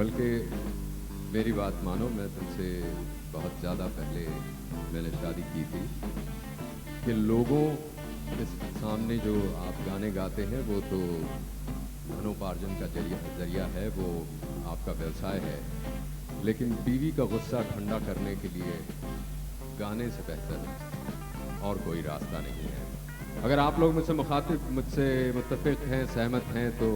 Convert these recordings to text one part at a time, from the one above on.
बल्कि मेरी बात मानो, मैं तुमसे बहुत ज़्यादा पहले मैंने शादी की थी कि लोगों के सामने जो आप गाने गाते हैं वो तो धनोपार्जन का जरिया है, वो आपका व्यवसाय है। लेकिन बीवी का गुस्सा ठंडा करने के लिए गाने से बेहतर और कोई रास्ता नहीं है। अगर आप लोग मुझसे मुत्तफिक हैं, सहमत हैं, तो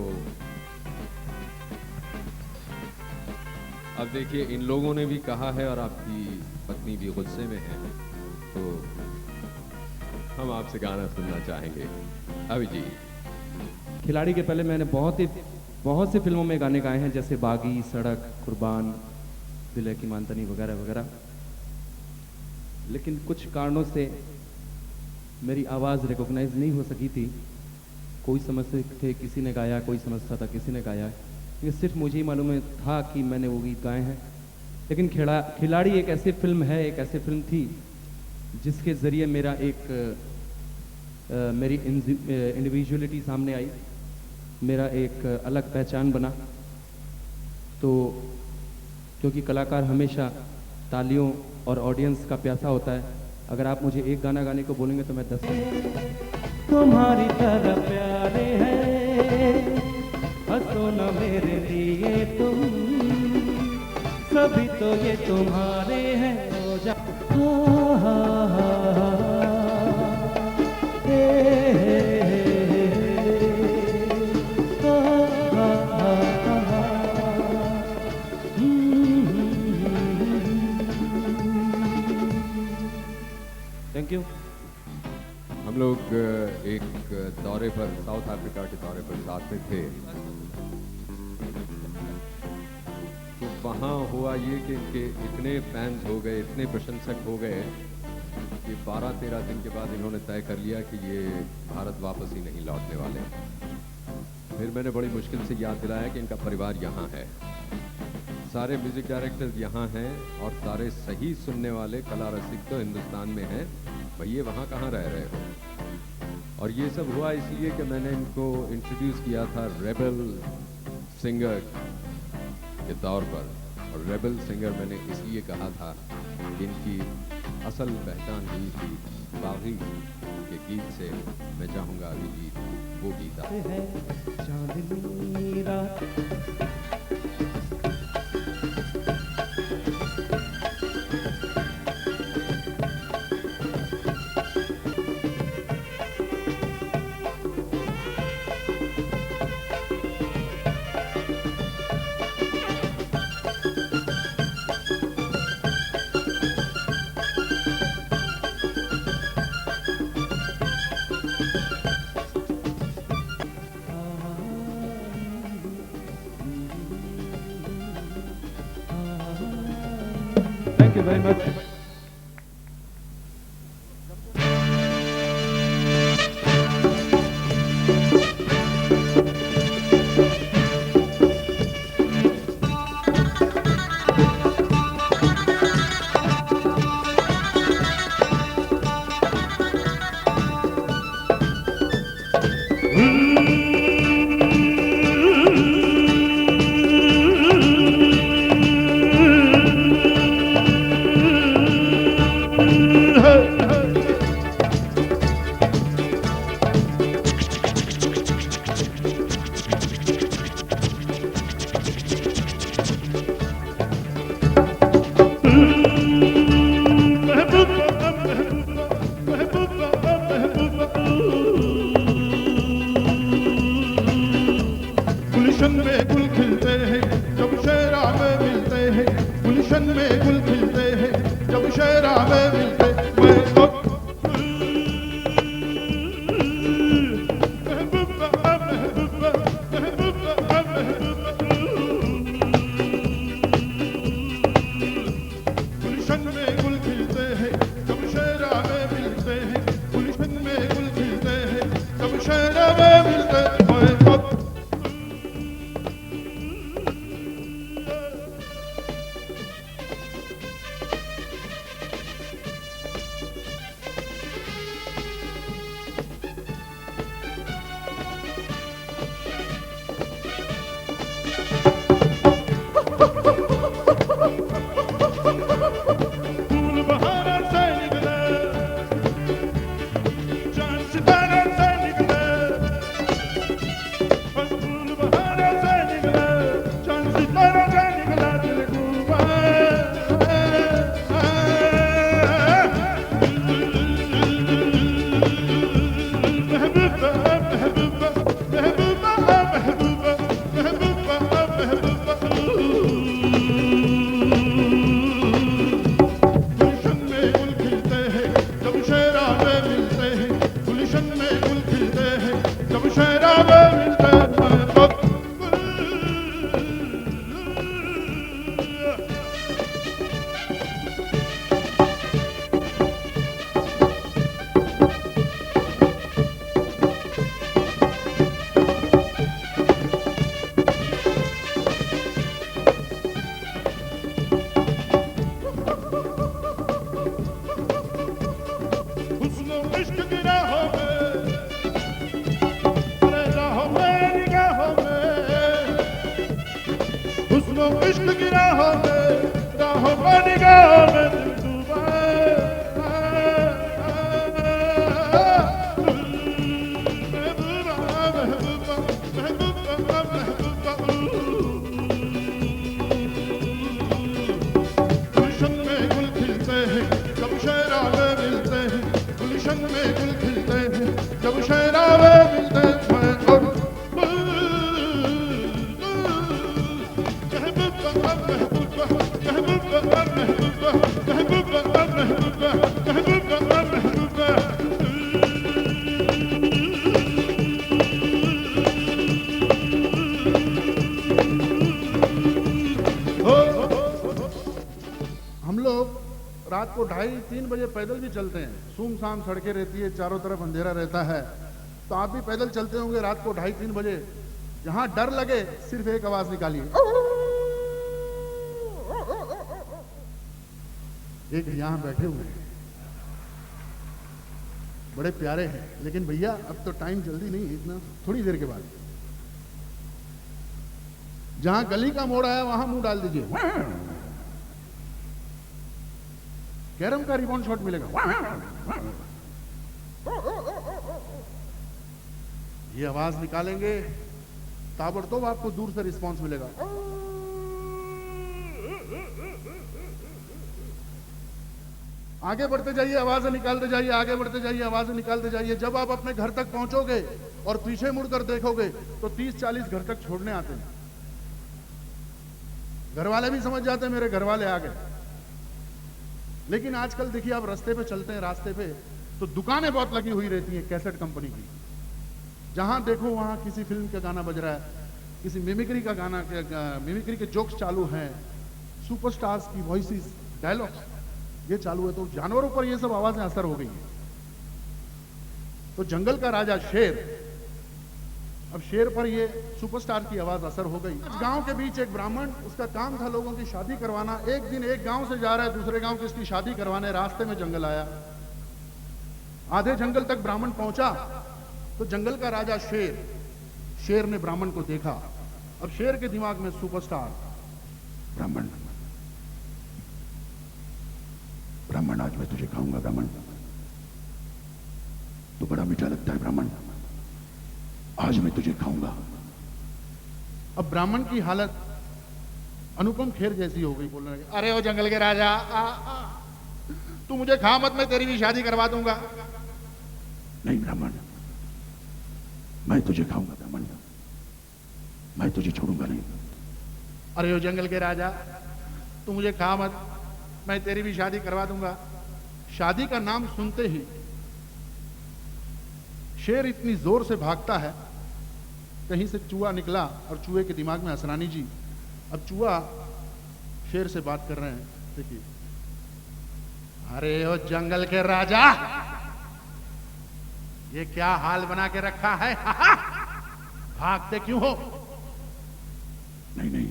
अब देखिए, इन लोगों ने भी कहा है और आपकी पत्नी भी गुस्से में है, तो हम आपसे गाना सुनना चाहेंगे। अभी जी, खिलाड़ी के पहले मैंने बहुत सी फिल्मों में गाने गाए हैं, जैसे बागी, सड़क, कुर्बान, दिल है की मानतनी वगैरह वगैरह। लेकिन कुछ कारणों से मेरी आवाज़ रिकॉग्नाइज नहीं हो सकी थी। कोई समझते थे किसी ने गाया, कोई समझता था किसी ने गाया, ये सिर्फ मुझे ही मालूम था कि मैंने वो गीत गाए हैं। लेकिन खिलाड़ी एक ऐसी फिल्म है, एक ऐसी फिल्म थी जिसके ज़रिए मेरी इंडिविजुअलिटी सामने आई, मेरा एक अलग पहचान बना। तो क्योंकि कलाकार हमेशा तालियों और ऑडियंस का प्यासा होता है, अगर आप मुझे एक गाना गाने को बोलेंगे तो मैं 10 तुम्हारी तरह प्यारे हैं, हंसो न मेरे लिए तुम, सभी तो ये तुम्हारे हैं, हो जा थैंक यू। हम लोग एक दौरे पर, साउथ अफ्रीका के दौरे पर साथ में थे, तो वहाँ हुआ ये कि इनके इतने फैंस हो गए, इतने प्रशंसक हो गए कि 12-13 दिन के बाद इन्होंने तय कर लिया कि ये भारत वापस ही नहीं लौटने वाले। फिर मैंने बड़ी मुश्किल से याद दिलाया कि इनका परिवार यहाँ है, सारे म्यूजिक डायरेक्टर्स यहाँ हैं और सारे सही सुनने वाले कला रसिक तो हिंदुस्तान में हैं, भैया वहाँ कहाँ रह रहे हो। और ये सब हुआ इसलिए कि मैंने इनको इंट्रोड्यूस किया था रेबल सिंगर के तौर पर, और रेबल सिंगर मैंने इसलिए कहा था कि इनकी असल पहचान हुई थी बागी के गीत से। मैं चाहूँगा अभिजीत वो गीत चांदनी रात Thank you very much. गुलशन में गुल खिलते हैं जब शेरा में मिलते हैं, गुलशन में गुल खिलते हैं जब शेरा में मिलते हैं। गुलशन में गुल खिलते हैं जब शेरा में मिलते हैं, गुलशन में गुल खिलते हैं जब शेरा में मिलते हैं। फूल बहारों से निकले, चांद सितारों से निकले, फूल बहारों से निकले, चांद सितारों से निकला, दिल डूबा। महबूबा महबूबा महबूबा महबूबा महबूबा महबूबा, गुलशन में गुल खिलते हैं जब शहराबे मिलते हैं, गुलशन में गुल खिलते हैं जब शहराबे मिलते हैं। हुस्न इश्क की राहों में, राहों में निगाहों में, हुस्न इश्क की राहों में, राहों में निगाहों में दिल डूबा। महबूबा महबूबा महबूबा महबूबा, गुलशन में गुल खिलते हैं जब शहराबे मिलते हैं, गुलशन में गुल खिलते हैं जब शहराबे मिलते हैं। महबूबा महबूबा महबूबा महबूबा महबूबा महबूबा महबूबा महबूबा। हम लोग रात को 2:30-3 बजे पैदल भी चलते हैं, सुमसाम सड़कें रहती है, चारों तरफ अंधेरा रहता है, तो आप भी पैदल चलते होंगे रात को 2:30-3 बजे। जहां डर लगे सिर्फ एक आवाज निकालिए। एक यहां बैठे हुए हैं, बड़े प्यारे हैं, लेकिन भैया अब तो टाइम जल्दी नहीं है, इतना थोड़ी देर के बाद। जहां गली का मोड़ आया वहां मुंह डाल दीजिए, कैरम का रिबाउंड शॉट मिलेगा। ये आवाज निकालेंगे, ताबड़तोब आपको दूर से रिस्पांस मिलेगा। आगे बढ़ते जाइए, आवाजें निकालते जाइए, आगे बढ़ते जाइए, आवाजें निकालते जाइए। जब आप अपने घर तक पहुंचोगे और पीछे मुड़कर देखोगे तो 30-40 घर तक छोड़ने आते हैं। घर वाले भी समझ जाते हैं मेरे घर वाले आ गए। लेकिन आजकल देखिए, आप रास्ते पे चलते हैं, रास्ते पे तो दुकानें बहुत लगी हुई रहती हैं कैसेट कंपनी की। जहां देखो वहां किसी फिल्म का गाना बज रहा है, किसी मिमिक्री का गाना, मिमिक्री के जोक्स चालू हैं, सुपरस्टार्स की वॉइसेस, डायलॉग्स ये चालू है। तो जानवरों पर ये सब आवाजें असर हो गई हैं। तो जंगल का राजा शेर, अब शेर पर ये सुपरस्टार की आवाज असर हो गई। गांव के बीच एक ब्राह्मण, उसका काम था लोगों की शादी करवाना। एक दिन एक गांव से जा रहा है दूसरे गांव की इसकी शादी करवाने, रास्ते में जंगल आया। आधे जंगल तक ब्राह्मण पहुंचा तो जंगल का राजा शेर ने ब्राह्मण को देखा। अब शेर के दिमाग में सुपरस्टार, ब्राह्मण ब्राह्मण आज मैं तुझे खाऊंगा, ब्राह्मण तो बड़ा मीठा लगता है, ब्राह्मण आज मैं तुझे खाऊंगा। अब ब्राह्मण की हालत अनुपम खेर जैसी हो गई, बोलने लगे, अरे ओ जंगल के राजा, तू मुझे खा मत, मैं तेरी भी शादी करवा दूंगा। नहीं ब्राह्मण, मैं तुझे खाऊंगा, ब्राह्मण मैं तुझे छोड़ूंगा नहीं। अरे ओ जंगल के राजा, तू मुझे खा मत, मैं तेरी भी शादी करवा दूंगा। शादी का नाम सुनते ही शेर इतनी जोर से भागता है, कहीं से चूहा निकला और चूहे के दिमाग में असरानी जी। अब चूहा शेर से बात कर रहे हैं, देखिए, अरे ओ जंगल के राजा, ये क्या हाल बना के रखा है, भागते क्यों हो? नहीं नहीं,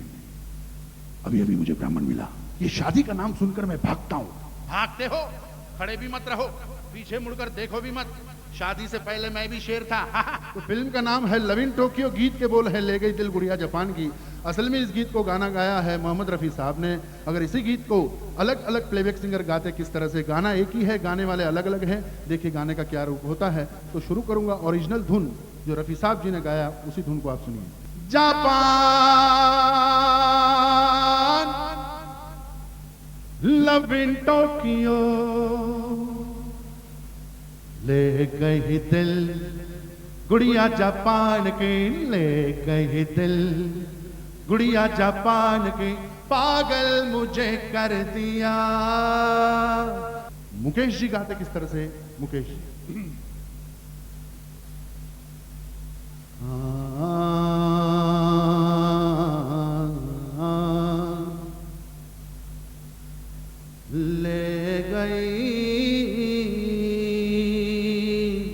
अभी अभी मुझे ब्राह्मण मिला, ये शादी का नाम सुनकर मैं भागता हूं। भागते हो, खड़े भी मत रहो, पीछे मुड़कर देखो भी मत, शादी से पहले मैं भी शेर था। तो फिल्म का नाम है लव इन टोक्यो, गीत के बोल है ले गई दिल गुड़िया जापान की। असल में इस गीत को गाना गाया है मोहम्मद रफ़ी साहब ने। अगर इसी गीत को अलग अलग प्लेबैक सिंगर गाते किस तरह से, गाना एक ही है, गाने वाले अलग अलग हैं, देखिए गाने का क्या रूप होता है। तो शुरू करूंगा, ओरिजिनल धुन जो रफ़ी साहब जी ने गाया उसी धुन को आप सुनिए। जापान लव इन टोक्यो ले गई दिल गुड़िया जापान के, ले गई दिल गुड़िया जापान के, पागल मुझे कर दिया। मुकेश जी गाते किस तरह से, मुकेश जी। ले गई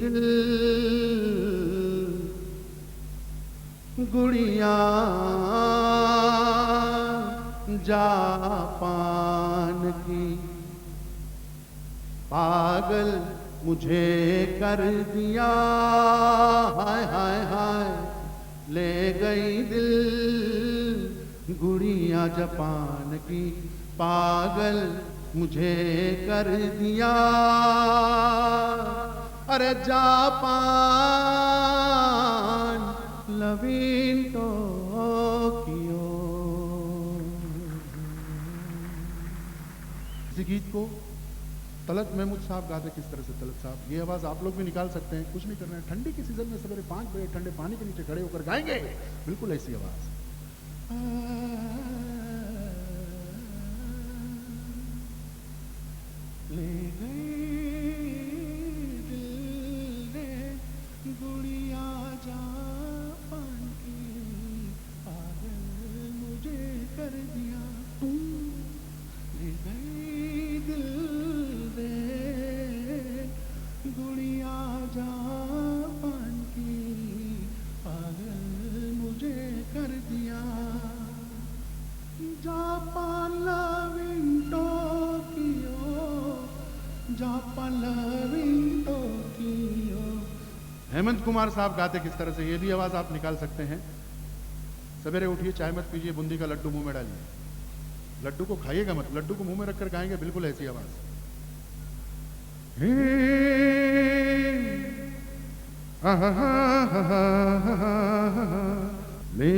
दिल गुड़िया जापान की, पागल मुझे कर दिया। हाय हाय हाय, ले गई दिल गुड़िया जापान की, पागल मुझे कर दिया। अरे जापान लव इन टोक्यो। इस गीत को तलत महमूद साहब गाते किस तरह से, तलत साहब ये आवाज आप लोग भी निकाल सकते हैं, कुछ नहीं करना है। ठंडी के सीजन में सवेरे 5 बजे ठंडे पानी के नीचे खड़े होकर गाएंगे बिल्कुल ऐसी आवाज। ले गई दिल ने गुड़िया जापान की, पागल मुझे कर दिया। ले गई दिल ने गुड़िया जापान की, पागल मुझे कर दिया। Japan love in Tokyo, Japan love in Tokyo. Hemant Kumar साहब गाते किस तरह से, ये भी आवाज आप निकाल सकते हैं। सवेरे उठिए, चाय मत पीजिए, बूंदी का लड्डू मुंह में डालिए। लड्डू को खाइएगा मत, लड्डू को मुंह में रखकर गाएंगे बिल्कुल ऐसी आवाज। ले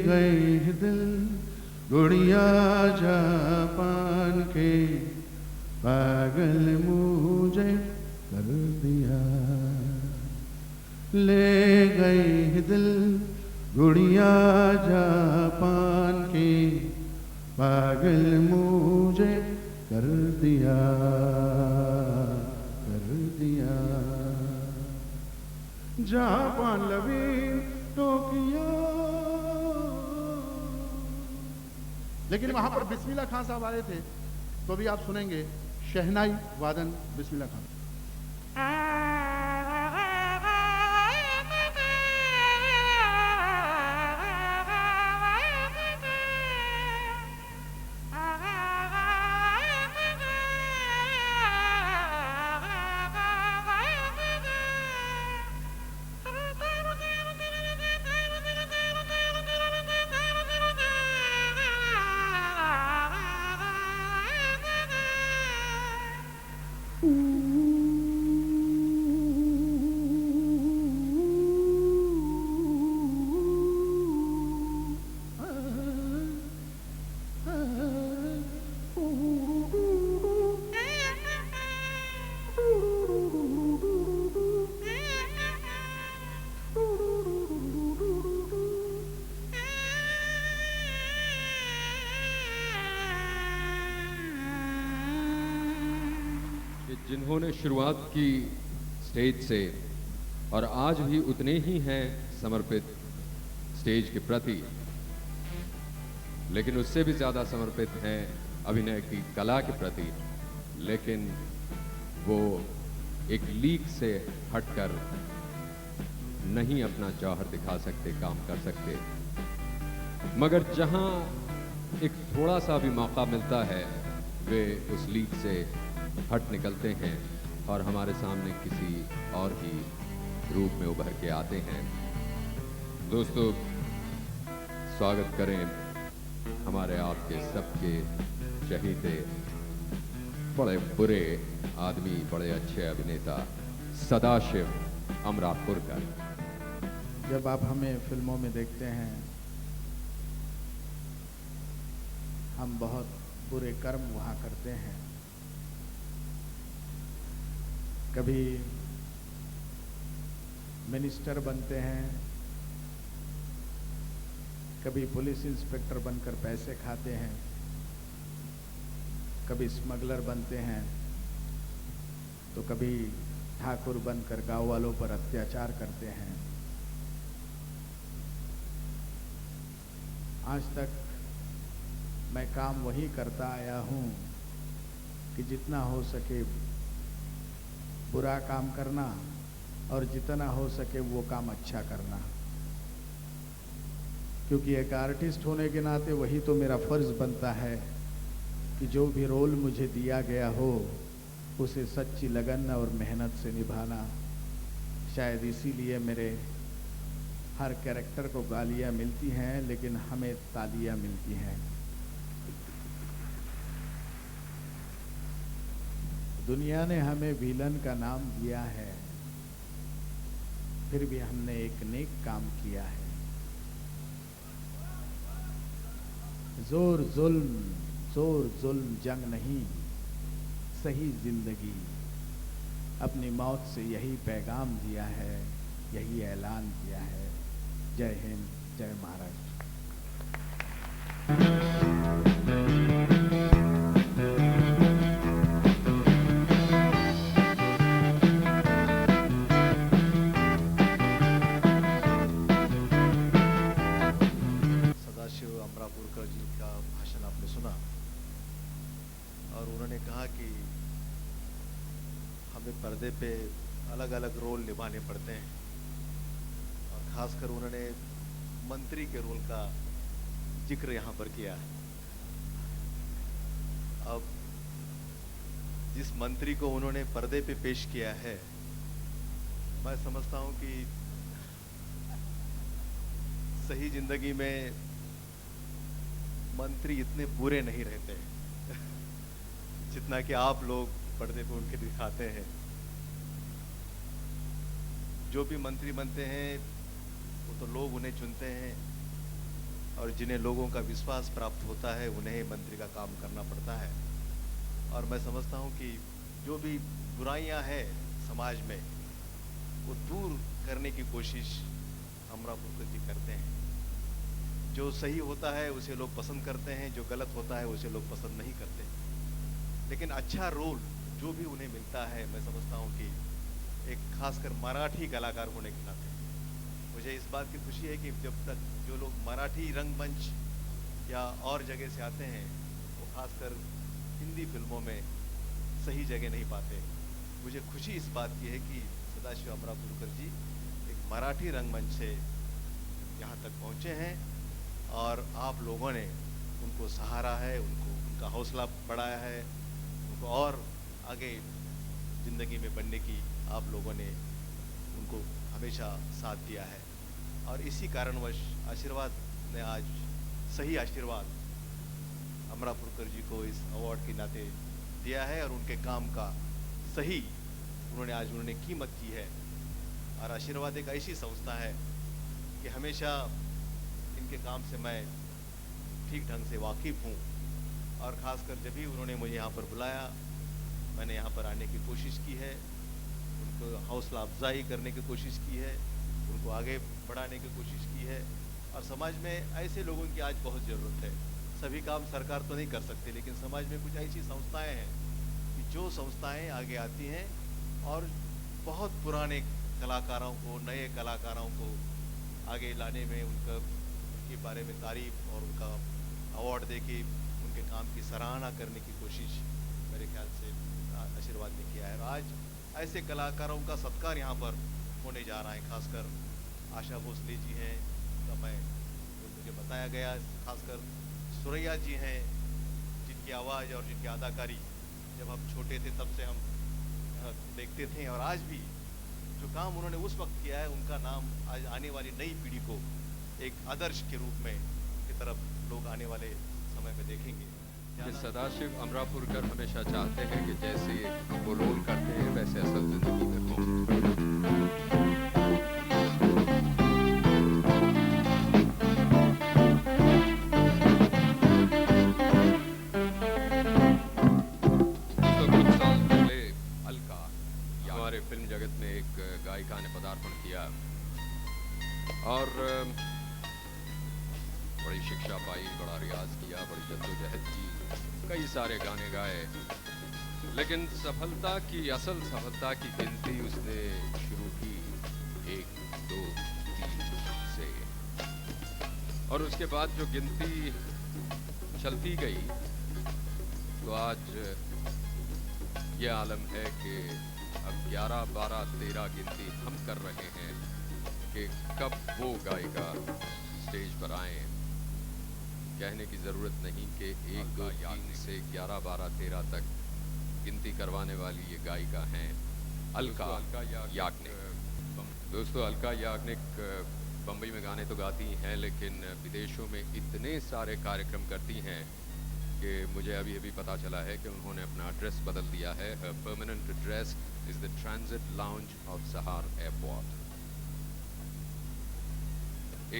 गई दिल गुड़िया जापान के, पागल मुझे कर दिया। ले गई दिल गुड़िया जापान के, पागल मुझे कर दिया, कर दिया। Japan love in Tokyo. लेकिन वहां पर बिस्मिल्लाह खान साहब आए थे, तो भी आप सुनेंगे शहनाई वादन बिस्मिल्लाह खान। जिन्होंने शुरुआत की स्टेज से और आज भी उतने ही हैं समर्पित स्टेज के प्रति, लेकिन उससे भी ज़्यादा समर्पित हैं अभिनय की कला के प्रति। लेकिन वो एक लीक से हटकर नहीं अपना जौहर दिखा सकते, काम कर सकते, मगर जहां एक थोड़ा सा भी मौका मिलता है वे उस लीक से हट निकलते हैं और हमारे सामने किसी और ही रूप में उभर के आते हैं। दोस्तों, स्वागत करें हमारे आपके सबके चहीते बड़े बुरे आदमी, बड़े अच्छे अभिनेता सदाशिव अमरापुरकर। जब आप हमें फिल्मों में देखते हैं, हम बहुत बुरे कर्म वहाँ करते हैं। कभी मिनिस्टर बनते हैं, कभी पुलिस इंस्पेक्टर बनकर पैसे खाते हैं, कभी स्मगलर बनते हैं, तो कभी ठाकुर बनकर गांव वालों पर अत्याचार करते हैं। आज तक मैं काम वही करता आया हूँ कि जितना हो सके बुरा काम करना और जितना हो सके वो काम अच्छा करना, क्योंकि एक आर्टिस्ट होने के नाते वही तो मेरा फर्ज बनता है कि जो भी रोल मुझे दिया गया हो उसे सच्ची लगन और मेहनत से निभाना। शायद इसीलिए मेरे हर कैरेक्टर को गालियाँ मिलती हैं, लेकिन हमें तालियाँ मिलती हैं। दुनिया ने हमें विलन का नाम दिया है, फिर भी हमने एक नेक काम किया है। जोर जुल्म जंग नहीं, सही जिंदगी। अपनी मौत से यही पैगाम दिया है, यही ऐलान किया है। जय हिंद, जय महाराष्ट्र। सदाशिव अमरापुरकर जी का भाषण आपने सुना और उन्होंने कहा कि हमें पर्दे पे अलग अलग रोल निभाने पड़ते हैं, और ख़ासकर उन्होंने मंत्री के रोल का जिक्र यहाँ पर किया है। अब जिस मंत्री को उन्होंने पर्दे पे पेश किया है, मैं समझता हूँ कि सही जिंदगी में मंत्री इतने बुरे नहीं रहते जितना कि आप लोग पर्दे पे उनके दिखाते हैं। जो भी मंत्री बनते हैं वो तो लोग उन्हें चुनते हैं, और जिन्हें लोगों का विश्वास प्राप्त होता है उन्हें मंत्री का काम करना पड़ता है। और मैं समझता हूँ कि जो भी बुराइयां हैं समाज में, वो दूर करने की कोशिश अमरापुरकर जी करते हैं। जो सही होता है उसे लोग पसंद करते हैं, जो गलत होता है उसे लोग पसंद नहीं करते। लेकिन अच्छा रोल जो भी उन्हें मिलता है, मैं समझता हूँ कि एक खासकर मराठी कलाकार होने के नाते मुझे इस बात की खुशी है कि जब तक जो लोग मराठी रंगमंच या और जगह से आते हैं, वो खासकर हिंदी फिल्मों में सही जगह नहीं पाते। मुझे खुशी इस बात की है कि सदाशिव अमरापुरकर जी एक मराठी रंगमंच से यहाँ तक पहुँचे हैं, और आप लोगों ने उनको सहारा है, उनका हौसला बढ़ाया है, उनको और आगे ज़िंदगी में बढ़ने की आप लोगों ने उनको हमेशा साथ दिया है। और इसी कारणवश आशीर्वाद ने आज सही आशीर्वाद अमरापुरकर जी को इस अवार्ड के नाते दिया है, और उनके काम का सही उन्होंने कीमत की है। और आशीर्वाद एक ऐसी संस्था है कि हमेशा इनके काम से मैं ठीक ढंग से वाकिफ़ हूँ, और ख़ासकर जब भी उन्होंने मुझे यहाँ पर बुलाया, मैंने यहाँ पर आने की कोशिश की है, उनको हौसला अफजाई करने की कोशिश की है, उनको आगे बढ़ाने की कोशिश की है। और समाज में ऐसे लोगों की आज बहुत ज़रूरत है। सभी काम सरकार तो नहीं कर सकती, लेकिन समाज में कुछ ऐसी संस्थाएं हैं कि जो संस्थाएं आगे आती हैं और बहुत पुराने कलाकारों को, नए कलाकारों को आगे लाने में उनके बारे में तारीफ और उनका अवार्ड देके उनके काम की सराहना करने की कोशिश मेरे ख्याल से आशीर्वाद ने किया है। और आज ऐसे कलाकारों का सत्कार यहाँ पर होने जा रहा है। खासकर आशा भोसले जी हैं, उनका मुझे बताया गया, खासकर सुरैया जी हैं, जिनकी आवाज़ और जिनकी अदाकारी जब हम छोटे थे तब से हम देखते थे, और आज भी जो काम उन्होंने उस वक्त किया है, उनका नाम आज आने वाली नई पीढ़ी को एक आदर्श के रूप में की तरफ लोग आने वाले समय में देखेंगे। कि सदाशिव अमरापुरकर हमेशा चाहते हैं कि जैसे वो रोल करते हैं वैसे असल जिंदगी में हो। तो कुछ साल पहले अलका हमारे फिल्म जगत में एक गायिका ने पदार्पण किया और बड़ी शिक्षा पाई, बड़ा रियाज किया, बड़ी जद्दोजहद की, कई सारे गाने गाए, लेकिन सफलता की, असल सफलता की गिनती उसने शुरू की 1, 2, 3 से, और उसके बाद जो गिनती चलती गई तो आज ये आलम है कि अब 11, 12, 13 गिनती हम कर रहे हैं कि कब वो गायिका स्टेज पर आए। कहने की ज़रूरत नहीं कि 1, 2, 3 से 11, 12, 13 तक गिनती करवाने वाली ये गायिका हैं अलका याग्निक। दोस्तों, अलका याग्निक बम्बई में गाने तो गाती हैं, लेकिन विदेशों में इतने सारे कार्यक्रम करती हैं कि मुझे अभी अभी पता चला है कि उन्होंने अपना एड्रेस बदल दिया है। Permanent address is the transit lounge of Sahar airport.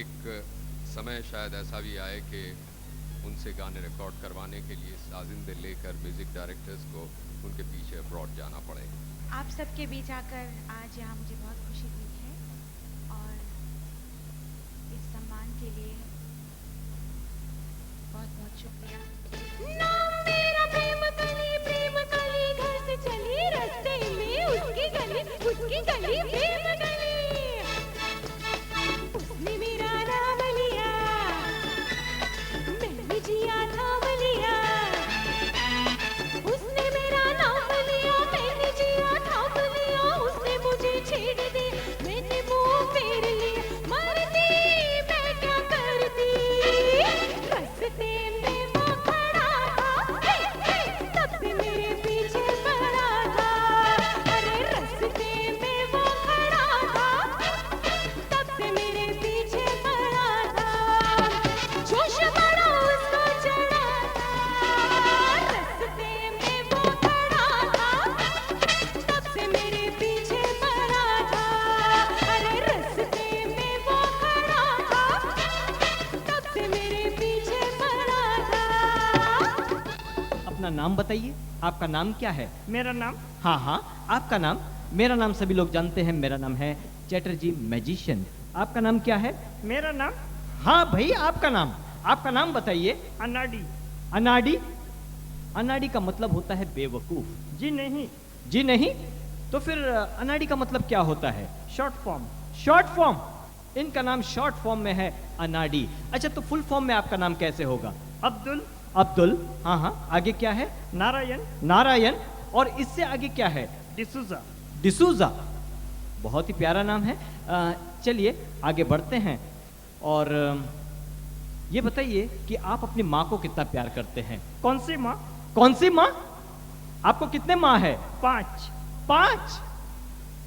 एक समय शायद ऐसा भी आए कि उनसे गाने रिकॉर्ड करवाने के लिए साजिंदे लेकर म्यूजिक डायरेक्टर्स को उनके पीछे अब्रॉड जाना पड़े। आप सबके बीच आकर आज यहाँ मुझे बहुत खुशी हुई है, और इस सम्मान के लिए बहुत बहुत शुक्रिया। नाम मेरा प्रेम कली घर से चली, रास्ते में उसकी गली प्रेम गली, उसने मेरा नाम लिया, मैंने जिया थाम लिया, उसने मेरा नाम लिया, मैंने जिया थाम लिया, उसने मुझे छेड़ दी, मैंने मुंह फेर लिया, मरती मैं क्या करती, रास्ते में वो खड़ा था, तब से मेरे पीछे पड़ा था, अरे रास्ते में वो खड़ा था, तब से मेरे पीछे पड़ा था, जोश बड़ा उसको चढ़ा था, रास्ते में वो खड़ा था, तब से मेरे पीछे पड़ा था, अरे रास्ते में वो खड़ा था, तब से मेरे पीछे पड़ा था। अपना नाम बताइए, आपका नाम क्या है? मेरा नाम हाँ हाँ, आपका नाम। मेरा नाम सभी लोग जानते हैं, मेरा नाम है चैटर्जी मैजिशियन। आपका नाम क्या है? मेरा नाम हाँ भाई, आपका आपका नाम बताइए। अनाडी। अनाड़ी? अनाड़ी का मतलब होता है बेवकूफ। जी नहीं, जी नहीं? तो फिर अनाड़ी का मतलब क्या होता है? Short form. Short form? इनका नाम शॉर्ट फॉर्म में है अनाड़ी। अच्छा, तो फुल फॉर्म में आपका नाम कैसे होगा? अब्दुल। अब्दुल, हाँ हाँ। आगे क्या है? नारायण। नारायण। और इससे आगे क्या है? डिसूजा। डिसूजा। बहुत ही प्यारा नाम है। चलिए आगे बढ़ते हैं, और ये बताइए कि आप अपनी माँ को कितना प्यार करते हैं? कौन सी माँ? कौन सी माँ? आपको कितने माँ है? 5। 5?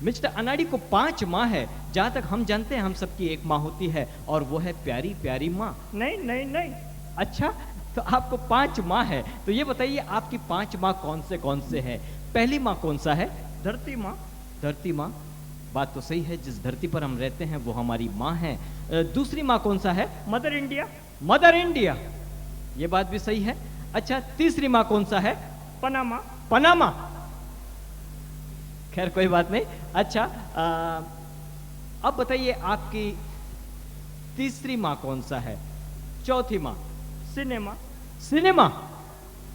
मिस्टर अनाड़ी को 5 माँ है। जहाँ तक हम जानते हैं, हम सबकी एक माँ होती है, और वो है प्यारी प्यारी माँ। नहीं नहीं नहीं। अच्छा, तो आपको 5 माँ है। तो ये बताइए, आपकी 5 माँ कौन से है? पहली माँ कौन सा है? धरती माँ। धरती माँ, बात तो सही है, जिस धरती पर हम रहते हैं वो हमारी माँ है। दूसरी माँ कौन सा है? Mother India. मदर इंडिया, ये बात भी सही है। अच्छा, तीसरी माँ कौन सा है? पनामा। पनामा, खैर कोई बात नहीं। अच्छा, अब बताइए आपकी तीसरी माँ कौन सा है? चौथी माँ? सिनेमा। सिनेमा,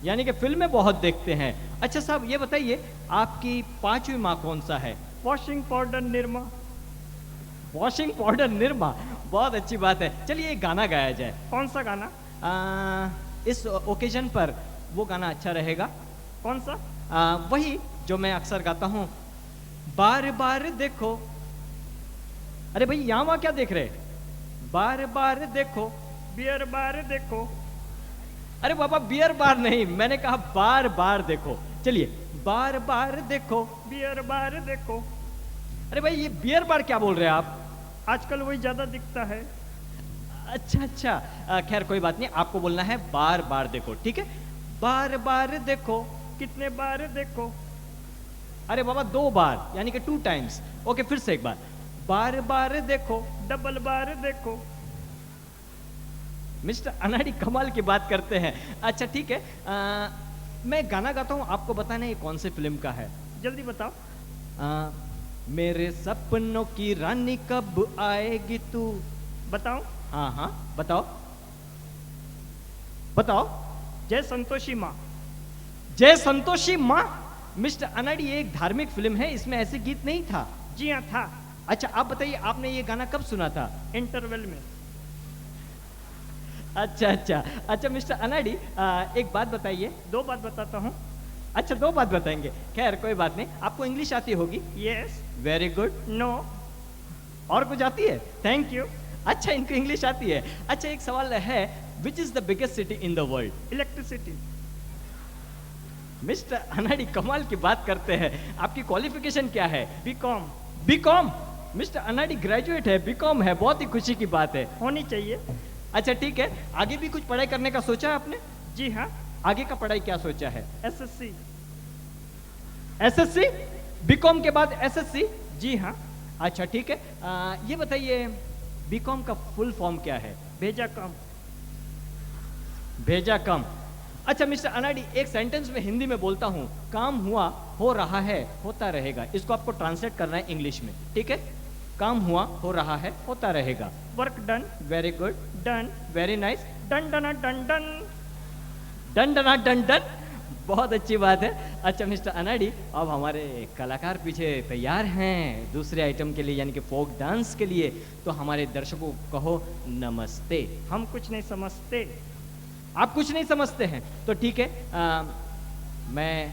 यानी कि फिल्में बहुत देखते हैं। अच्छा साहब, ये बताइए आपकी 5वीं माँ कौन सा है? Washing powder Nirma. Washing powder Nirma, बहुत अच्छी बात है। चलिए एक गाना गाया जाए। कौन सा गाना? इस ओकेजन पर वो गाना अच्छा रहेगा। कौन सा? वही जो मैं अक्सर गाता हूँ, बार बार देखो। अरे भाई, यहाँ वहाँ क्या देख रहे? बार बार देखो। बियर बार देखो। अरे बाबा, बियर बार नहीं, मैंने कहा बार बार देखो। चलिए, बार बार देखो। बियर बार देखो। अरे भाई, ये बियर बार क्या बोल रहे हैं आप? आजकल वही ज्यादा दिखता है। अच्छा अच्छा, खैर कोई बात नहीं, आपको बोलना है बार बार देखो, ठीक है? बार बार देखो। कितने बार देखो? अरे बाबा, 2 बार, यानी कि 2 टाइम्स। ओके, फिर से एक बार, बार बार देखो। डबल बार देखो। मिस्टर अनाड़ी कमाल की बात करते हैं। अच्छा ठीक है, मैं गाना गाता हूँ, आपको बताना है ये कौन से फिल्म का है। जल्दी बताओ। मेरे सपनों की रानी कब आएगी तू। बताओ। हाँ हाँ, बताओ बताओ। जय संतोषी माँ। जय संतोषी माँ। मिस्टर अनाड़ी, ये एक धार्मिक फिल्म है, इसमें ऐसे गीत नहीं था। जी हाँ था। अच्छा, आप बताइए, आपने ये गाना कब सुना था? इंटरवल में। अच्छा अच्छा अच्छा, मिस्टर अनाड़ी, एक बात बताइए। 2 बात बताता हूँ। अच्छा, 2 बात बताएंगे, खैर कोई बात नहीं। आपको इंग्लिश आती होगी? यस। Very good. नो। और कुछ आती है? Thank you. अच्छा, इनको इंग्लिश आती है। अच्छा, एक सवाल है, which is the biggest city in the world? Electricity. Mister अनाड़ी कमाल की बात करते हैं। आपकी क्वालिफिकेशन क्या है? बीकॉम। बीकॉम? मिस्टर अनाड़ी ग्रेजुएट है, बीकॉम है, बहुत ही खुशी की बात है। होनी चाहिए। अच्छा ठीक है, आगे भी कुछ पढ़ाई करने का सोचा है आपने? जी हाँ। आगे का पढ़ाई क्या सोचा है? एसएससी। एसएससी? बीकॉम के बाद एसएससी? जी हाँ। अच्छा ठीक है, ये बताइए, बीकॉम का फुल फॉर्म क्या है? भेजा कम। भेजा कम। अच्छा मिस्टर अनाड़ी, एक सेंटेंस में हिंदी में बोलता हूँ, काम हुआ, हो रहा है, होता रहेगा। इसको आपको ट्रांसलेट करना है इंग्लिश में, ठीक है? काम हुआ, हो रहा है, होता रहेगा। Work done. Very good. Done. Very nice. Done डना डन डन। डन डना डन डन, बहुत अच्छी बात है। अच्छा मिस्टर अनाड़ी, अब हमारे कलाकार पीछे तैयार हैं दूसरे आइटम के लिए, यानी कि फोक डांस के लिए। तो हमारे दर्शकों को कहो नमस्ते। हम कुछ नहीं समझते। आप कुछ नहीं समझते हैं तो ठीक है, मैं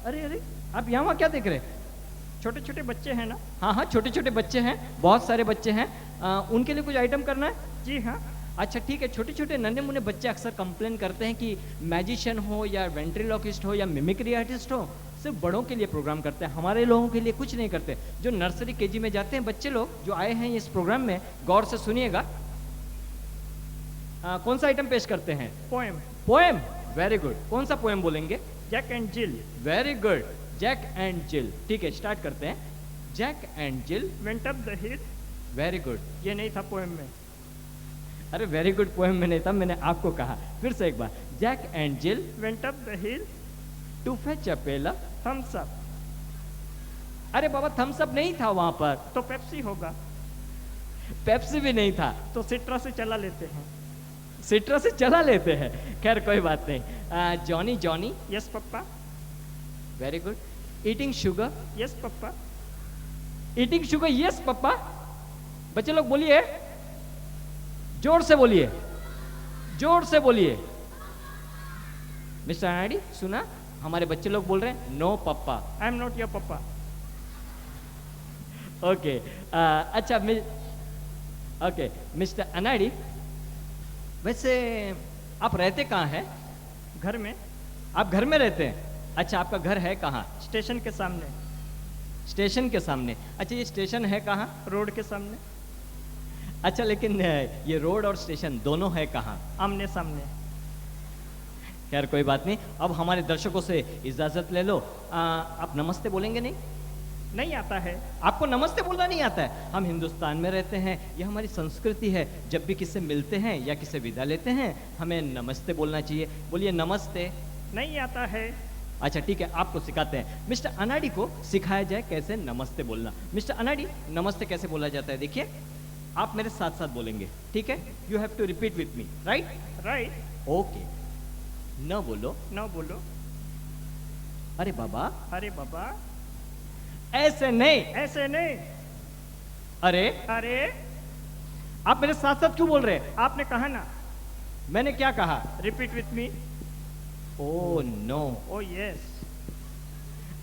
अरे अरे, आप यहाँ वहाँ क्या देख रहे हैं? छोटे छोटे बच्चे हैं ना? हाँ हाँ, छोटे छोटे बच्चे हैं, बहुत सारे बच्चे हैं। उनके लिए कुछ आइटम करना है? जी हाँ। अच्छा ठीक है, छोटे छोटे नन्हे मुन्ने बच्चे अक्सर कंप्लेन करते हैं कि मैजिशियन हो या वेंट्रिलोकिस्ट हो या मिमिक्री आर्टिस्ट हो, सिर्फ बड़ों के लिए प्रोग्राम करते हैं, हमारे लोगों के लिए कुछ नहीं करते। जो नर्सरी केजी में जाते हैं बच्चे लोग जो आए हैं इस प्रोग्राम में, गौर से सुनिएगा। कौन सा आइटम पेश करते हैं? पोएम। पोएम? Very good. कौन सा पोएम बोलेंगे? Jack and Jill. Very good, Jack and Jill. ठीक है, स्टार्ट करते हैं। Jack and Jill went up the hill. Very good. ये नहीं था पोएम में। अरे वेरी गुड, पोएम में नहीं था, मैंने आपको कहा। फिर से एक बार, Jack and Jill went up the hill to fetch a pail thumbs up. अरे बाबा, थम्स अप नहीं था वहां पर। तो पेप्सी होगा। पेप्सी भी नहीं था। तो सिट्रा से चला लेते हैं। सिट्रा से चला लेते हैं, खैर कोई बात नहीं। Johnny Johnny. Yes papa. Very good. Eating sugar. Yes papa. Eating sugar. Yes papa. बच्चे लोग बोलिए, जोर से बोलिए, जोर से बोलिए। मिस्टर अनाड़ी, सुना? हमारे बच्चे लोग बोल रहे हैं no papa. I am not your papa. Okay, अच्छा ओके मिस्टर अनाड़ी, वैसे आप रहते कहाँ हैं? घर में। आप घर में रहते हैं? अच्छा, आपका घर है कहाँ? स्टेशन के सामने। स्टेशन के सामने? अच्छा, ये स्टेशन है कहाँ? रोड के सामने। अच्छा, लेकिन ये रोड और स्टेशन दोनों है कहाँ? आमने सामने। खैर कोई बात नहीं, अब हमारे दर्शकों से इजाजत ले लो। आप नमस्ते बोलेंगे? नहीं, नहीं आता है। आपको नमस्ते बोलना नहीं आता है? हम हिंदुस्तान में रहते हैं, ये हमारी संस्कृति है। जब भी किससे मिलते हैं या किससे विदा लेते हैं, हमें नमस्ते बोलना चाहिए। बोलिए नमस्ते। नहीं आता है। अच्छा ठीक है, आपको सिखाते हैं। मिस्टर अनाड़ी को सिखाया जाए कैसे नमस्ते बोलना। मिस्टर अनाड़ी, नमस्ते कैसे बोला जाता है? देखिए, आप मेरे साथ साथ बोलेंगे, ठीक है? You have to repeat with me, right? Right. Okay. न बोलो। न बोलो। अरे बाबा। अरे बाबा। ऐसे नहीं। ऐसे नहीं। अरे अरे। आप मेरे साथ साथ क्यों बोल रहे हैं? आपने कहा ना। मैंने क्या कहा? Repeat with me. Oh no. Oh yes.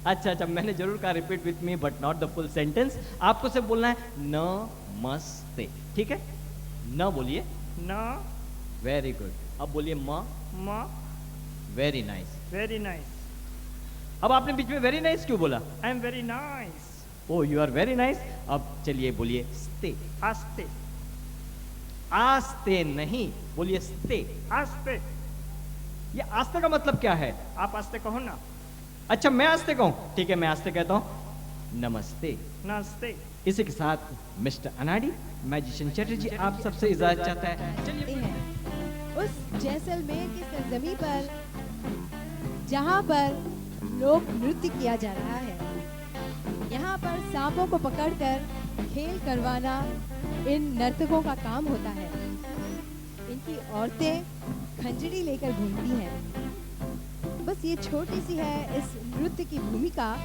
अच्छा अच्छा, मैंने जरूर कहा repeat with me, but not the full sentence. आपको सिर्फ बोलना है नमस्ते, ठीक है? न बोलिए। न। Very good. अब बोलिए म। म। Very nice. Very nice. अब आपने बीच में वेरी नाइस क्यों बोला? I am very nice. Oh you are very nice. अब चलिए बोलिए स्टे। Aste. आस्ते नहीं, बोलिए स्टे। Aste. ये आस्ते का मतलब क्या है? आप आस्ते कहो ना। अच्छा मैं आस्ते कहूं, ठीक है मैं आस्ते कहता हूं। नमस्ते। नमस्ते। इसी के साथ मिस्टर अनाड़ी, मैजिशियन चैटर्जी आप सबसे इजाजत चाहता है। चलिए है उस जैसलमेर की सरजमी पर जहाँ पर लोक नृत्य किया जा रहा है। यहाँ पर सांपों को पकड़कर खेल करवाना इन नर्तकों का काम होता है। इनकी औरतें खंजरी लेकर घूमती हैं। बस ये छोटी सी है इस नृत्य की भूमिका,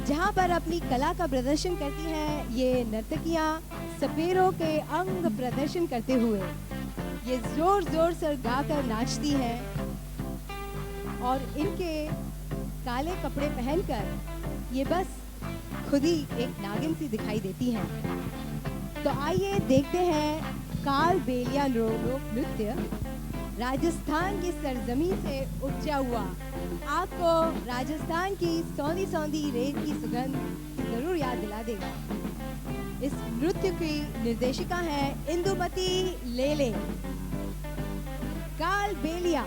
जहाँ पर अपनी कला का प्रदर्शन करती हैं ये नर्तकियाँ सपेरों के अंग प्रदर्शन करते हुए। ये जोर जोर से गाकर नाचती हैं और इनके काले कपड़े पहनकर ये बस खुद ही एक नागिन सी दिखाई देती हैं। तो आइए देखते हैं काल बेलिया लोक नृत्य राजस्थान की सरजमी से उपजा हुआ। आपको राजस्थान की सौंधी सौंधी रेत की सुगंध जरूर याद दिला देगा। इस नृत्य की निर्देशिका है इंदुमती लेले। काल बेलिया।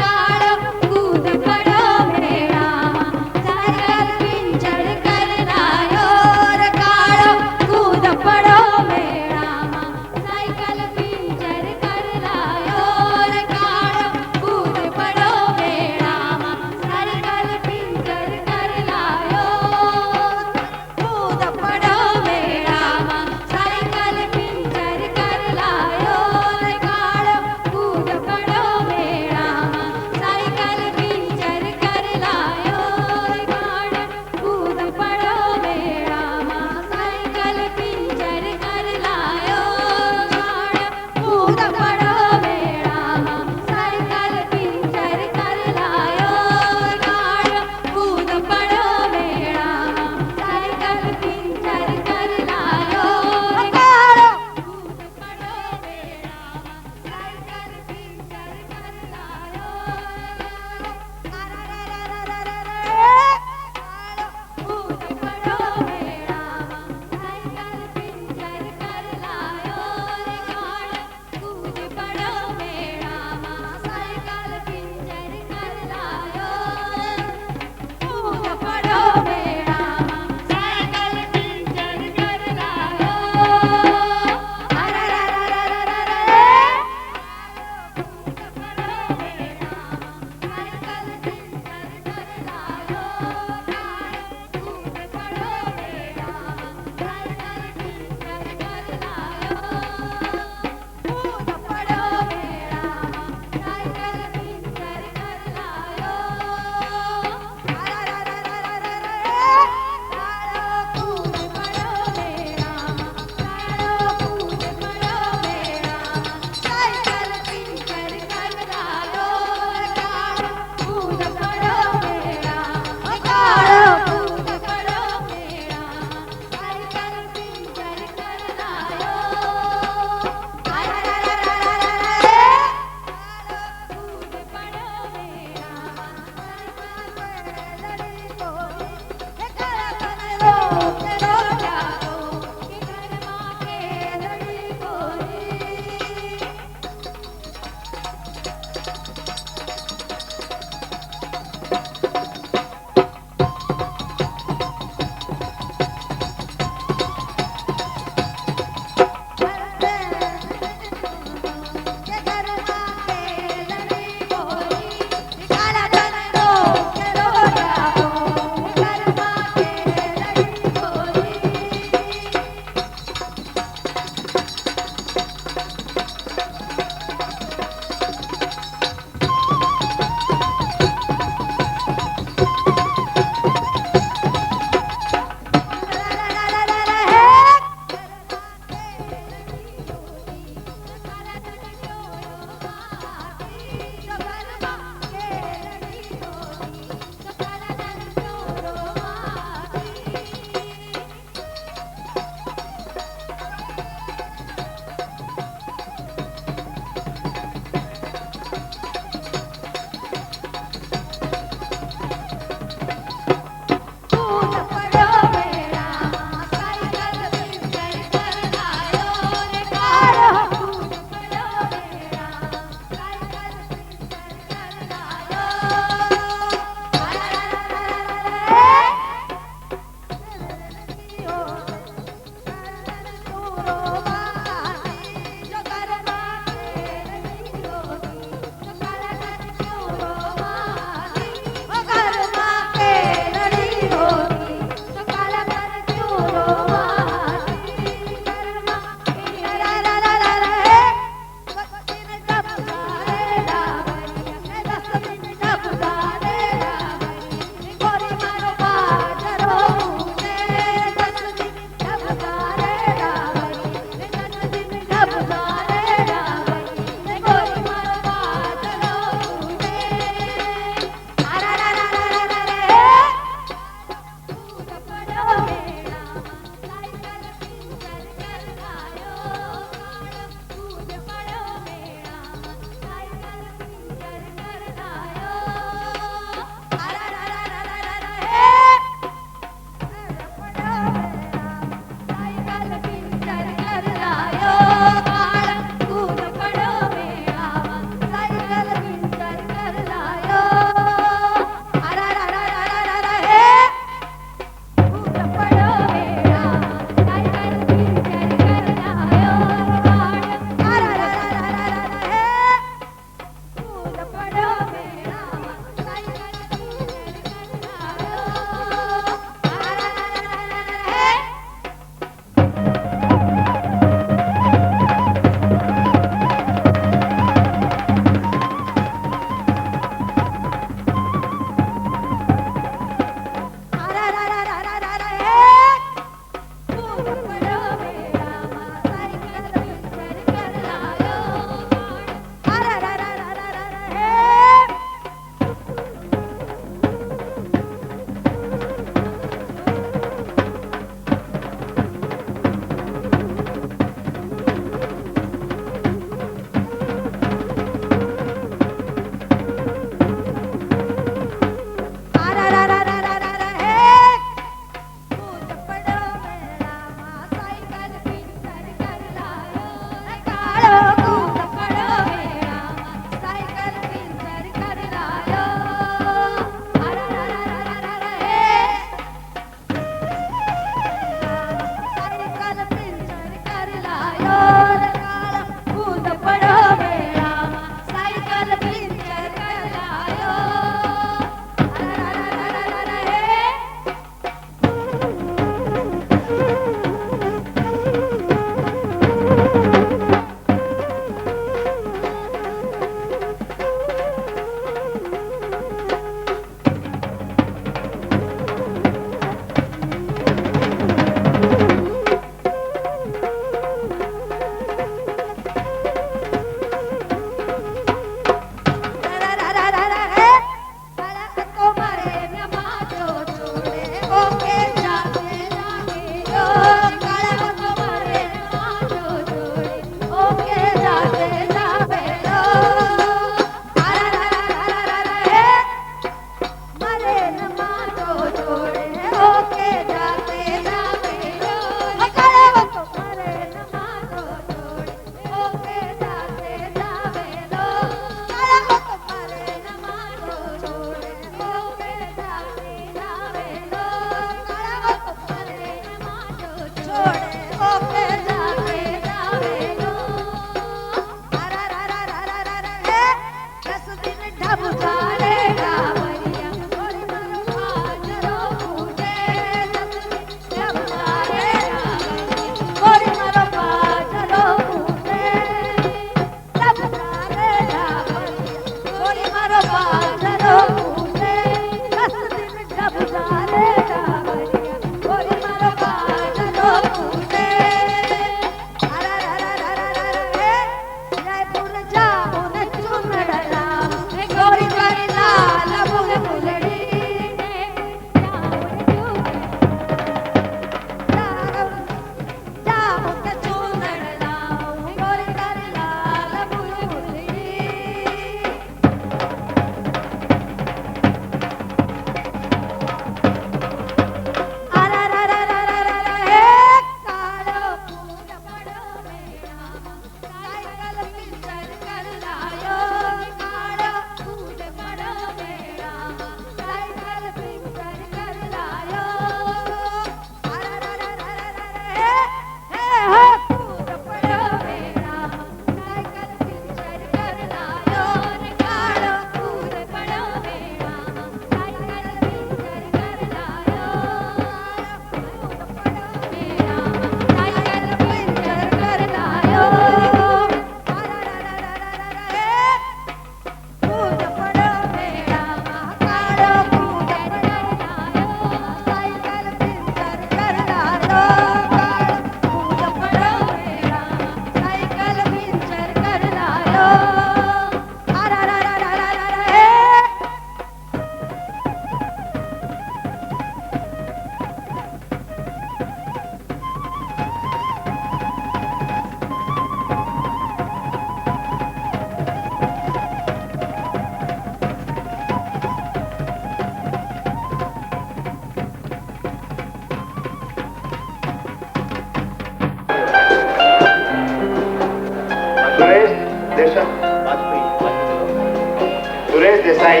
देसाई,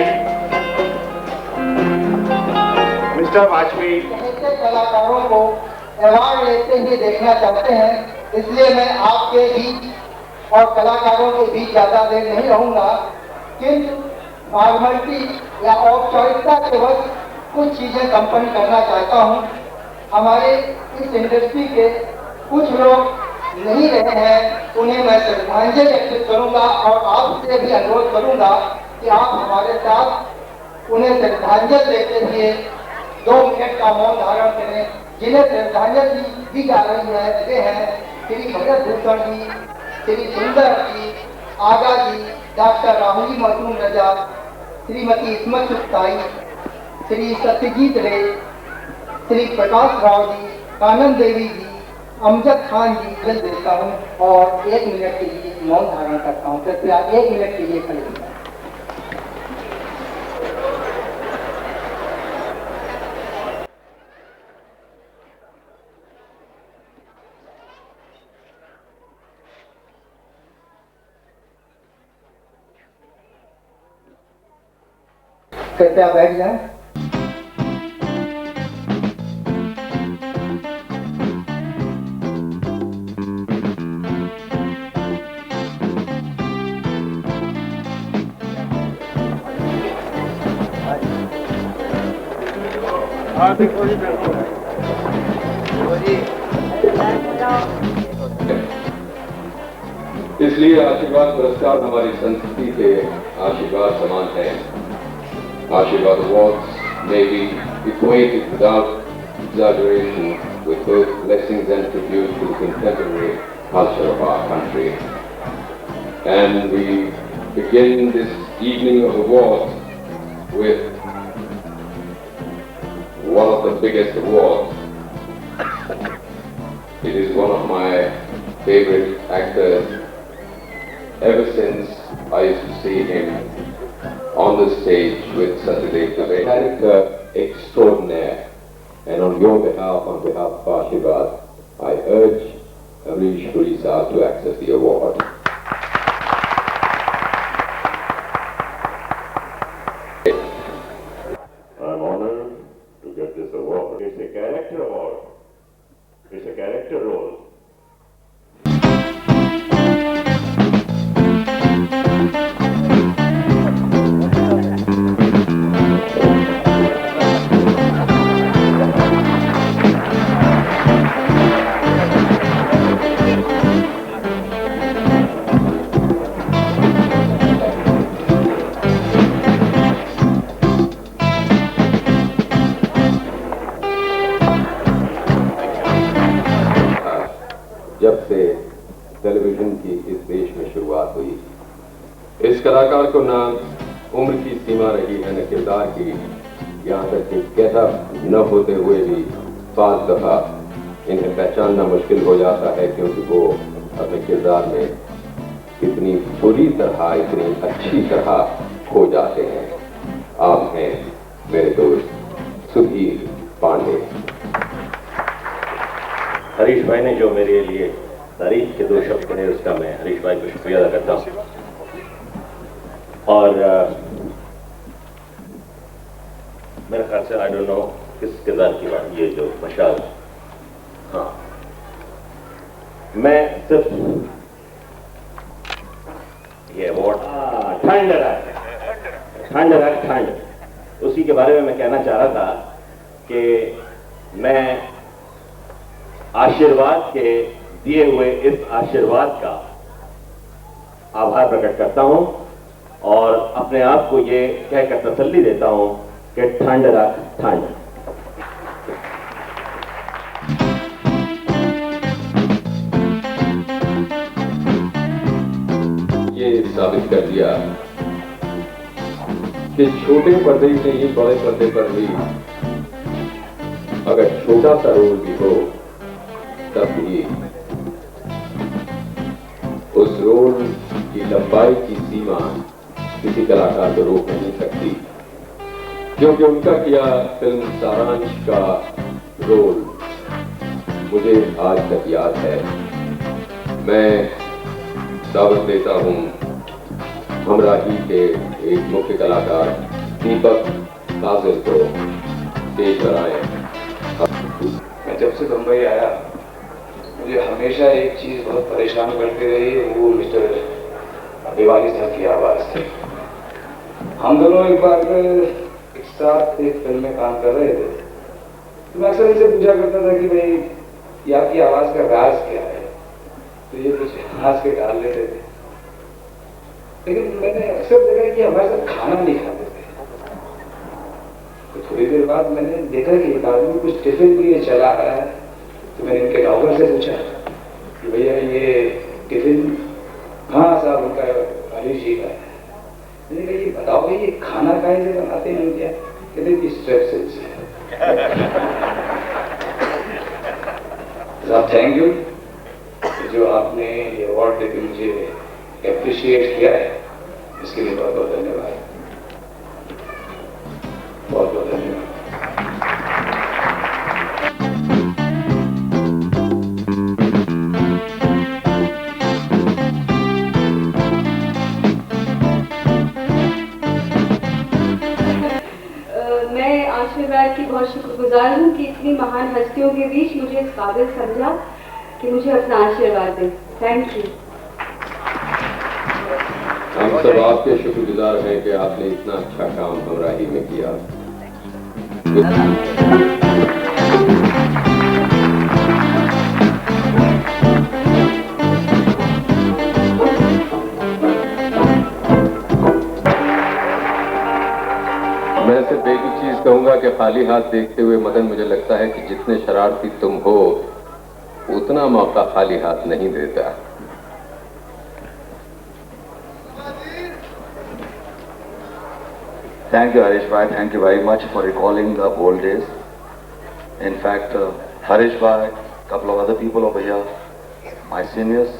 मिस्टर वाजपेयी। ऐसे कलाकारों को अवार्ड लेते हुए देखना चाहते हैं, इसलिए मैं आपके बीच और कलाकारों के बीच ज्यादा देर नहीं रहूंगा, किंतु फॉर्मेलिटी या औपचारिकता के वक्त कुछ चीजें संपन्न करना चाहता हूं। हमारे इस इंडस्ट्री के कुछ लोग नहीं रहे हैं, उन्हें मैं श्रद्धांजलि अर्पित करूंगा और आपसे भी अनुरोध करूंगा कि आप हमारे साथ उन्हें श्रद्धांजलि देते हुए 2 मिनट का मौन धारण करें। जिन्हें श्रद्धांजलि दी जा रही है वे हैं श्री भगत भूषण जी, श्री सुंदर जी, आगा जी, डॉक्टर राहुल मजनून रजा, श्रीमती इस्मत सुखताई, श्री सत्यजीत रे, श्री प्रकाश राव जी, कानन देवी जी, अमजद खान जी जल देता हूँ और 1 मिनट के लिए मौन धारण करता हूँ। कृपया 1 मिनट के लिए खड़े हो जाएं। कृपया बैठ जाएं। इसलिए आशीर्वाद पुरस्कार हमारी संस्कृति के आशीर्वाद समान है। आशीर्वाद awards may be equated without exaggeration with both blessings and tribute to the contemporary culture of our country. And we begin this evening of awards with one of the biggest awards. It is one of my favorite actors. Ever since I used to see him on the stage with Satyadev, a character extraordinaire. And on your behalf, on behalf of Ashirvad, I urge Amrish Puri Saab to access the award. I'm honored to get this award. It's a character award. It's a character role. जब से television की इस देश में शुरुआत हुई, इस कलाकार को ना उम्र की सीमा रही है न किरदार की, यहाँ तक कि गेटअप न होते हुए भी 5 दफा इन्हें पहचानना मुश्किल हो जाता है, क्योंकि वो अपने किरदार में इतनी बुरी तरह, इतनी अच्छी तरह खो जाते हैं। आप हैं मेरे दोस्त सुधीर पांडे। हरीश भाई ने जो मेरे लिए तारीफ के 2 शब्द कहे, उसका मैं हरीश भाई को शुक्रिया अदा करता हूँ। और मेरे ख्याल से आई डोंट नो किस किरदार की बात, ये जो मशाल, हाँ, मैं सिर्फ ये अवार्ड ठंड उसी के बारे में मैं कहना चाह रहा था कि मैं आशीर्वाद के दिए हुए इस आशीर्वाद का आभार प्रकट करता हूं और अपने आप को ये कहकर तसल्ली देता हूं कि ठंड रख ठंड। ये साबित कर दिया कि छोटे पर्दे ही नहीं, बड़े पर्दे पर भी अगर छोटा सा रोल भी हो, तब भी उस रोल की लंबाई की सीमा किसी कलाकार को रोक नहीं सकती, क्योंकि उनका किया फिल्म सारांश का रोल मुझे आज तक याद है। मैं दावत देता हूं हमराही के एक मुख्य कलाकार दीपक काजिल को पेश कराएं। मैं जब से बम्बई आया मुझे हमेशा एक चीज़ बहुत परेशान करती रही, वो मिस्टर दिवाली साहब की आवाज़ थी। हम दोनों एक बार एक साथ एक फिल्म में काम कर रहे थे, तो मैं अक्सर इनसे पूछा करता था कि भाई ये आपकी आवाज़ का राज क्या है, तो ये कुछ हंस के डाल लेते थे। लेकिन मैंने अक्सर देखा कि हमारे साथ खाना नहीं खाते थे। तो थोड़ी देर बाद मैंने देखा कि एक आदमी कुछ टिफिन लिए चला रहा है, तो मैंने इनके नौकर से पूछा कि भैया ये टिफिन, हाँ साहब उनका हरीश जी का है। मैंने कहा ये बताओ भाई ये खाना काहे से बनाते हैं क्या? कहते कि स्ट्रेप्सिल्स से। साहब थैंक यू, जो आपने ये अवार्ड देकर मुझे एप्रिशिएट किया है, इसके लिए बहुत बहुत धन्यवाद, बहुत बहुत धन्यवाद। मैं आशीर्वाद की बहुत शुक्रगुजार हूँ कि इतनी महान हस्तियों के बीच मुझे इस काबिल समझा कि मुझे अपना आशीर्वाद दे। Thank you. हम सब आपके शुक्रगुजार हैं कि आपने इतना अच्छा काम हमराही में किया। मैं सिर्फ एक ही चीज कहूंगा कि खाली हाथ देखते हुए मदन, मुझे लगता है कि जितने शरारती तुम हो उतना मौका खाली हाथ नहीं देता। Thank you, Harish Bhai. Thank you very much for recalling the old days. In fact, Harish Bhai, couple of other people over here, my seniors,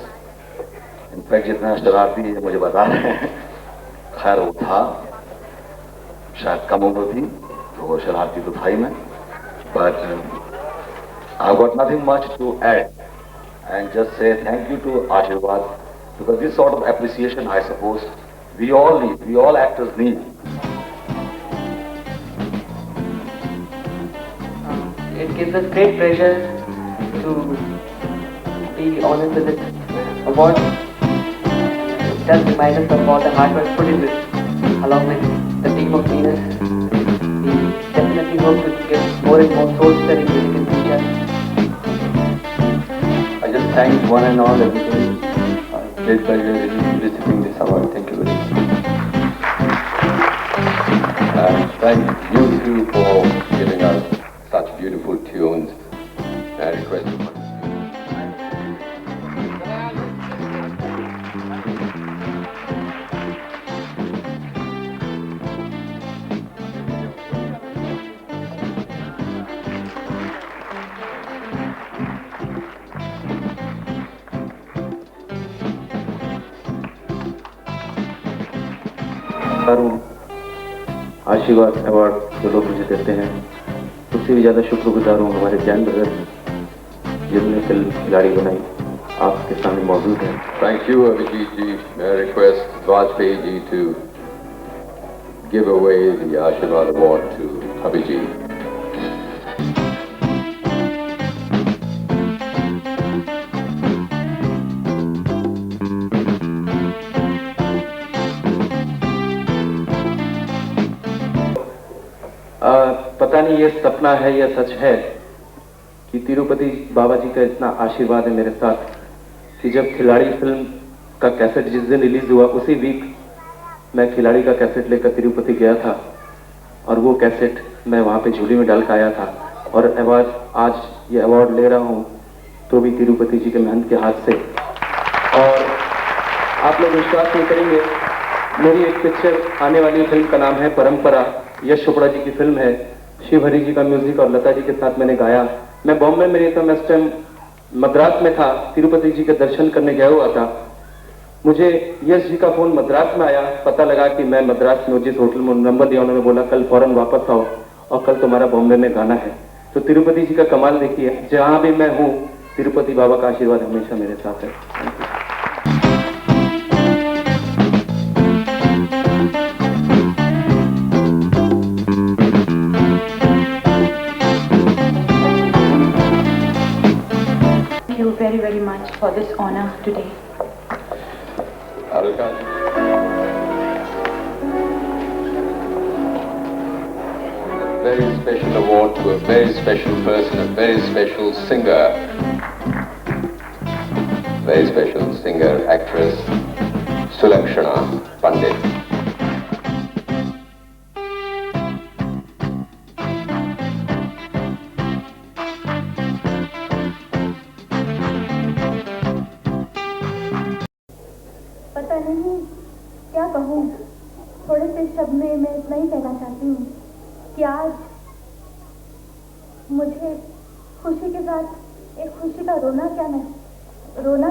in fact, जितना शरारती है मुझे बता रहे हैं, खैर वो था, शायद कम उम्र थी, तो वो शरारती तो था ही मैं, but I've got nothing much to add, and just say thank you to Ashirwad, because this sort of appreciation, I suppose, we all need, we all actors need. It gives us great pleasure to be honored with this award. It does remind us of all the hard work put in this, along with the team of Venus. We definitely hope to give more and more soul-stirring music in future. I just thank one and all everybody. Great pleasure in receiving this award. Thank you very much. And thank you too for giving us such beautiful tunes. I request आशीर्वाद award जो लोग मुझे देते हैं, उससे भी ज़्यादा शुक्रगुजार हूँ हमारे जैन ब्रदर्स जिन्होंने फिल्म खिलाड़ी बनाई, आपके सामने मौजूद है। Thank you, Abhijit ji. May I request Vajpayee ji to give away the Ashirwad Award to Abhijit. पता नहीं ये सपना है या सच है कि तिरुपति बाबा जी का इतना आशीर्वाद है मेरे साथ कि जब खिलाड़ी फिल्म का कैसेट जिस दिन रिलीज हुआ उसी वीक मैं खिलाड़ी का कैसेट लेकर तिरुपति गया था और वो कैसेट मैं वहाँ पे झोली में डाल कर आया था और आज ये अवार्ड ले रहा हूँ तो भी तिरुपति जी के मेहनत के हाथ से। और आप लोग विश्वास नहीं करेंगे, मेरी एक पिक्चर आने वाली फिल्म का नाम है परंपरा, यश चोपड़ा जी की फिल्म है, शिव हरी जी का म्यूजिक और लता जी के साथ मैंने गाया। मैं बॉम्बे में रहता, मैं उस टाइम मद्रास में था, तिरुपति जी के दर्शन करने गया हुआ था। मुझे यश जी का फोन मद्रास में आया, पता लगा कि मैं मद्रास में जिस होटल में नंबर दिया उन्होंने बोला कल फौरन वापस आओ और कल तुम्हारा बॉम्बे में गाना है। तो तिरुपति जी का कमाल देखिए, जहां भी मैं हूँ तिरुपति बाबा का आशीर्वाद हमेशा मेरे साथ है। very, very much for this honor today. Alka. Very special award to a very special person, a very special singer. Very special singer, actress, Sulakshana Pandit. पता नहीं क्या कहूँ, थोड़े से शब्द में मैं इतना ही कहना चाहती हूँ कि आज मुझे खुशी के साथ एक खुशी का रोना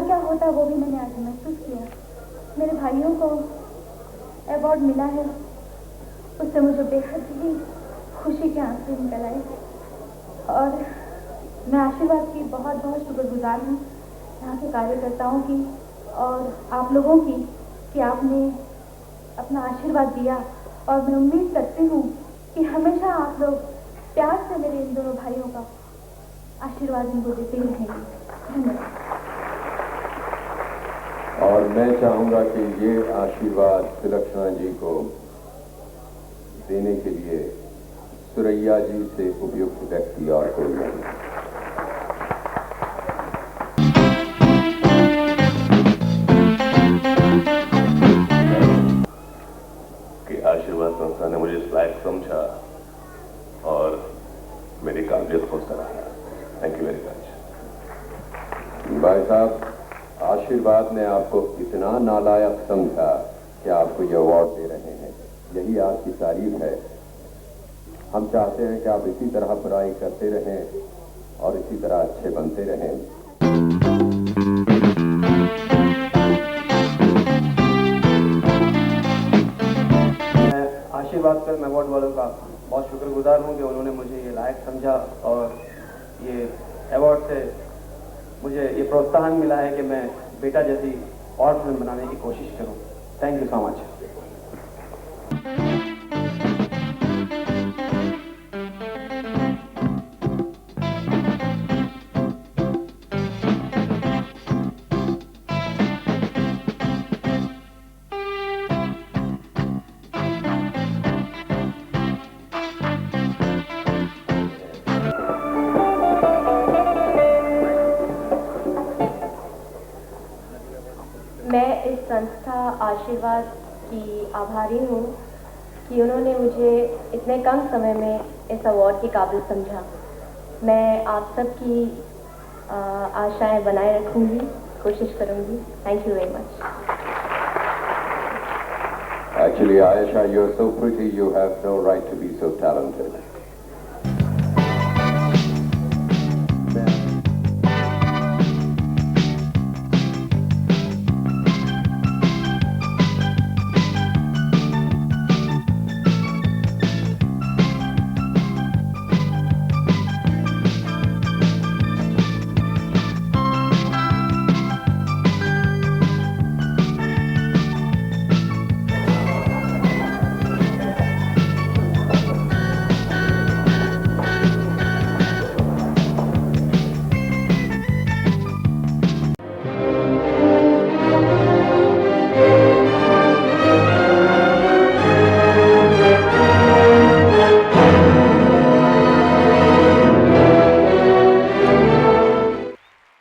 क्या होता है वो भी मैंने आज महसूस किया। मेरे भाइयों को अवार्ड मिला है, उससे मुझे बेहद ही खुशी के आंसू निकल आए और मैं आशीर्वाद की बहुत बहुत शुक्रगुजार हूँ यहाँ के कार्यकर्ताओं की और आप लोगों की कि आपने अपना आशीर्वाद दिया और मैं उम्मीद करती हूँ कि हमेशा आप लोग प्यार से मेरे इन दोनों भाइयों का आशीर्वाद इनको देते ही रहेंगे। धन्यवाद। और मैं चाहूंगा कि ये आशीर्वाद सुलक्षणा जी को देने के लिए सुरैया जी से उपयुक्त व्यक्ति और कोई नहीं। आशीर्वाद संस्था ने मुझे इस लायक समझा और मेरी काबिलियत को सराहा। Thank you very much. भाई साहब, आशीर्वाद ने आपको इतना नालायक समझा कि आपको ये अवार्ड दे रहे हैं, यही आपकी तारीफ है। हम चाहते हैं कि आप इसी तरह पढ़ाई करते रहें और इसी तरह अच्छे बनते रहें। आशीर्वाद फिल्म अवार्ड वालों का बहुत शुक्रगुजार हूँ कि उन्होंने मुझे ये लायक समझा और ये अवार्ड से मुझे ये प्रोत्साहन मिला है कि मैं बेटा जैसी और फिल्म बनाने की कोशिश करूँ। Thank you so much. मैं इस संस्था आशीर्वाद की आभारी हूँ कि उन्होंने मुझे इतने कम समय में इस अवार्ड के काबिल समझा। मैं आप सबकी आशाएं बनाए रखूँगी, कोशिश करूँगी। Thank you very much. Actually, Ayesha, you're so pretty, you have no right to be so talented.